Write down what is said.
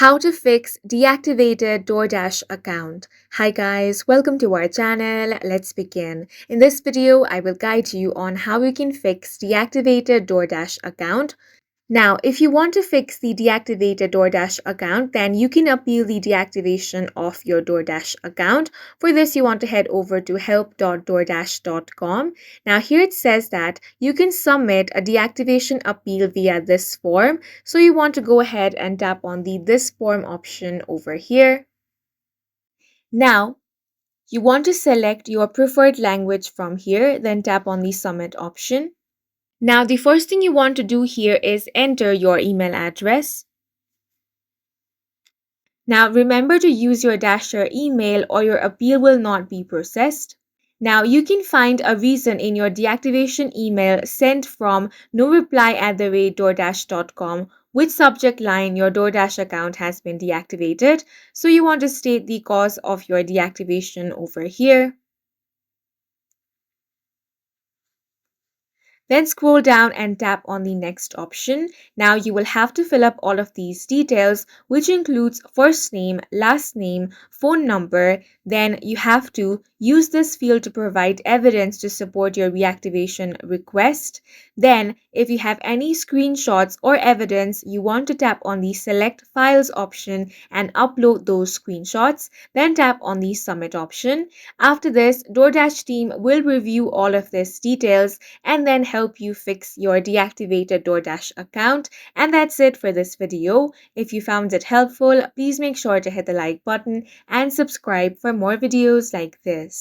How to fix deactivated DoorDash account. Hi guys, welcome to our channel. Let's begin. In this video, I will guide you on how you can fix deactivated DoorDash account. Now, if you want to fix the deactivated DoorDash account, then you can appeal the deactivation of your DoorDash account. For this, you want to head over to help.doordash.com. Now, here it says that you can submit a deactivation appeal via this form. So you want to go ahead and tap on the This Form option over here. Now, you want to select your preferred language from here, then tap on the Submit option. Now, the first thing you want to do here is enter your email address. Now, remember to use your Dasher email or your appeal will not be processed. Now, you can find a reason in your deactivation email sent from noreply@doordash.com which subject line your DoorDash account has been deactivated. So you want to state the cause of your deactivation over here. Then scroll down and tap on the next option. Now you will have to fill up all of these details, which includes first name, last name, phone number. Then you have to use this field to provide evidence to support your reactivation request. Then if you have any screenshots or evidence, you want to tap on the Select Files option and upload those screenshots. Then tap on the Submit option. After this, DoorDash team will review all of these details and then help you fix your deactivated DoorDash account. And that's it for this video. If you found it helpful, please make sure to hit the like button and subscribe for more videos like this.